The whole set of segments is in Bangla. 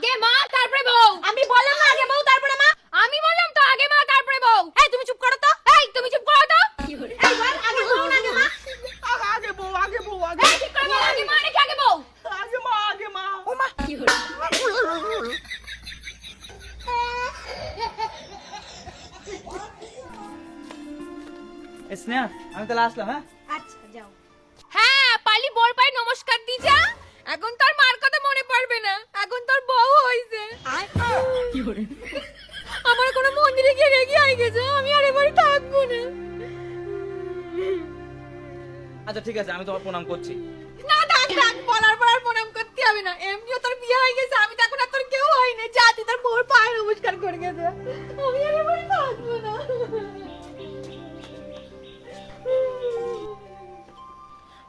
আগে মা তারপরে বউ। আমি বললাম না আগে বউ তারপরে মা। আমি বললাম তো আগে মা তারপরে বউ। এই তুমি চুপ করো তো। এই তুমি চুপ করো তো। এই বল আগে বউ না আগে মা। আগে বউ আগে বউ আগে এই ঠিক করে বল আগে মা নাকি আগে বউ? আগে মা ও মা স্নেহা আমি তাহলে আসলাম। হ্যাঁ আচ্ছা যাও। হ্যাঁ পালি বড় পায়ে নমস্কার দি যা। এখন তোর মার কথা মনে পড়বে না, এখন তোর বউ হইছে। আমার কোনো মন্দিরে গিয়ে রেগে আই গেছে, আমি আর এবারে থাকবো না। আচ্ছা ঠিক আছে আমি তোমার প্রণাম করছি। না থাক থাক, বলার পর আর প্রণাম করতে হবে না। এমনিও তোর বিয়ে হয়ে গেছে, আমি তো এখন আর তোর কেউ হয় না। যা তুই তোর বউর পায়ে নমস্কার করে গেছে, আমি আর এবারে থাকবো না।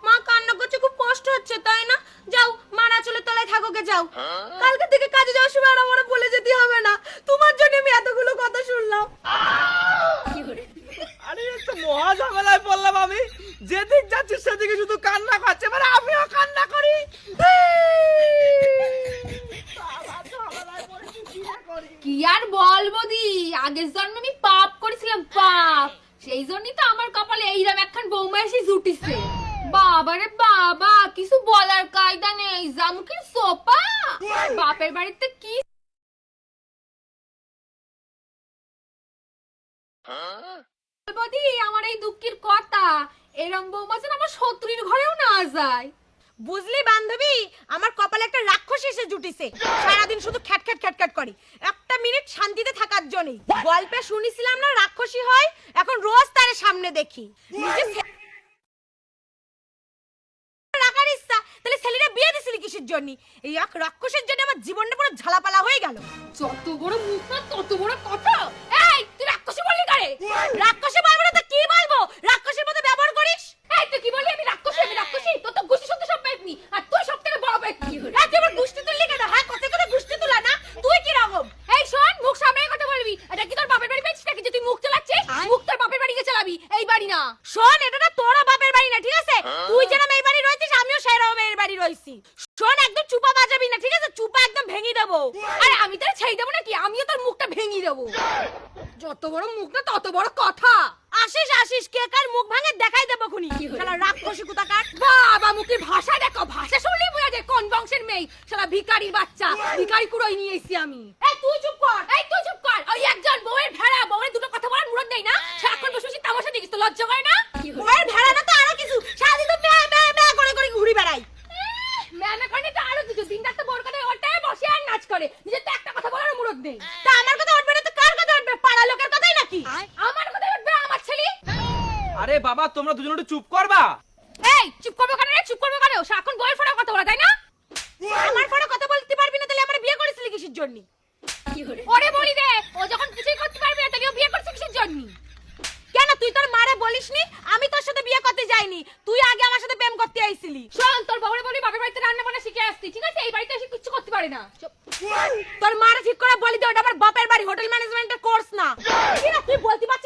মা কান্না করছে, খুব কষ্ট হচ্ছে তাই না? যাও মারা চলে তলায় থাকো গে যাও। কালকে থেকে কাজে যাওয়ার সময় আর আমার বলে যেতে হবে না। তোমার জন্য আমি এতগুলো কথা শুনলাম। আরে একটা মহা ঝামেলায় পড়লাম আমি। যেদিক যাচ্ছি সেদিকে শুধু কান্না করছে, মানে আমিও কান্না করি। কি আর বলবো দি, আগের জন্মে আমি পাপ করেছিলাম, পাপ। সেই জন্যই তো আমার কপালে এইরকম একখান বৌমা এসে জুটিছে। বাবারে বাবা, কিছু বলার কায়দা নেই, জামুকের সোপা। বাপের বাড়িতে কি বলবো দি, আমার এই দুঃখের কথা। এরম বৌমা যেন আমার শত্রুর ঘরেও না যায়। বুঝলি বান্ধবী, আমার কপালে একটা রাক্ষস এসে জুটিছে। সারাদিন শুধু খ্যাট খ্যাট করি, একটা মিনিট শান্তিতে থাকার জন্য। গল্পে শুনিছিলাম না রাক্ষসী হয়, এখন রোজ তার সামনে দেখি। নিজে রাখার ইচ্ছা, তাহলে ছেলেটা বিয়ে দিছিলি কিসের জন্য? এই এক রাক্ষসের জন্য আমার জীবনটা পুরো ঝালাপালা হয়ে গেল। যত বড় মুখ না তত বড় কথা। এই তুই রাক্ষসী বললি কারে? রাক্ষসী বলবো না তো কি বলবো? রাক্ষসীর মতো ব্যবহার করিস। এই তুই কি বললি আমি রাক্ষসী? আমি রাক্ষসী? তোর তো গুষ্টি সত্যি সব পেটনি, আর তুই সব থেকে বড় পেটনি। এই তুই আমার গুষ্টি তুললি কেন? হ্যাঁ কথা কথা গুষ্টি তুলা না, তুই কি রকম? এই শোন, মুখ সামনে কথা বলবি। এটা কি তোর বাপের বাড়ি পেয়েছিস নাকি যে তুই মুখ চালাচ্ছিস? মুখ তোর বাপের বাড়ি গিয়ে চালাবি, এই বাড়ি না। শোন, এটা না তোরা বাপের বাড়ি না, ঠিক আছে? তুই যেরকম এই বাড়ি রয়েছিস আমিও সেরকম এই বাড়ি রইছি। শোন, একদম চুপা বাজাবি না, ঠিক আছে? চুপা একদম ভেঙে দেবো। আরে আমি তোর ছেড়ে দেবো নাকি? আমিও তোর মুখটা ভেঙে দেবো। যত বড় মুখ না তত বড় কথা। আসিস আসিস, কে কার মুখ ভাঙে দেখাই দেবো খুনি। শালা রাক্ষসী কোথাকার। বাবা মুখের ভাষা দেখো, ভাষা শুনলেই বোঝা যায় কোন বংশের মেয়ে। শালা ভিখারির বাচ্চা, ভিখারি কুড়োই নিয়ে এসেছি আমি। এই তুই চুপ কর। এই তুই চুপ কর। ওই একজন বউয়ের ভেড়া, বউয়ের দুটো কথা বলার মুরত নেই না? সারাক্ষণ বসে বসে তামাশা দেখিস, তো লজ্জা করে না? ওর ভেড়া না তো আরো কিছু, সারাদিন তো ম্যা ম্যা ম্যা করে করে ঘুরি বেড়াই। ম্যানা করে তো আরো কিছু, দিন রাত তো বোর করে ওটাই বসে আর নাচ করে, নিজের তো একটা কথা বলার মুরত নেই। তা আমার কথা উঠবে না তো কার কথা উঠবে? পাড়া লোকের কথাই নাকি? আমার কথা উঠবে আমার ছেলে। আরে বাবা তোমরা দুজন একটু চুপ করবা। এই চুপ করবো কেন রে? চুপ করবো কেন? সারাক্ষণ বউয়ের ফোনে কথা বলা, তাই না? আমার ফোনে কথা বলতে পারবি না, তাহলে আমার বিয়ে করেছিলি কিসের জন্য? ওরে বলি রে, ও যখন কিছুই করতে পারবে না তাহলে ও বিয়ে করছে কিসের জন্য? কেন তুই তোর মারে বলিসনি আমি তোর সাথে বিয়ে করতে যাইনি? তুই আগে আমার সাথে প্রেম করতে আইছিলি। শোন, তোর বউরে বলি বাপের বাড়িতে রান্না বান্না শিখে আসতি, ঠিক আছে? এই বাড়িতে এসে কিচ্ছু করতে পারে না। তোর মারে ঠিক করে বলি দে, ওটা আমার বাপের বাড়ি, হোটেল ম্যানেজমেন্টের কোর্স না। তুই বলতে পারছিস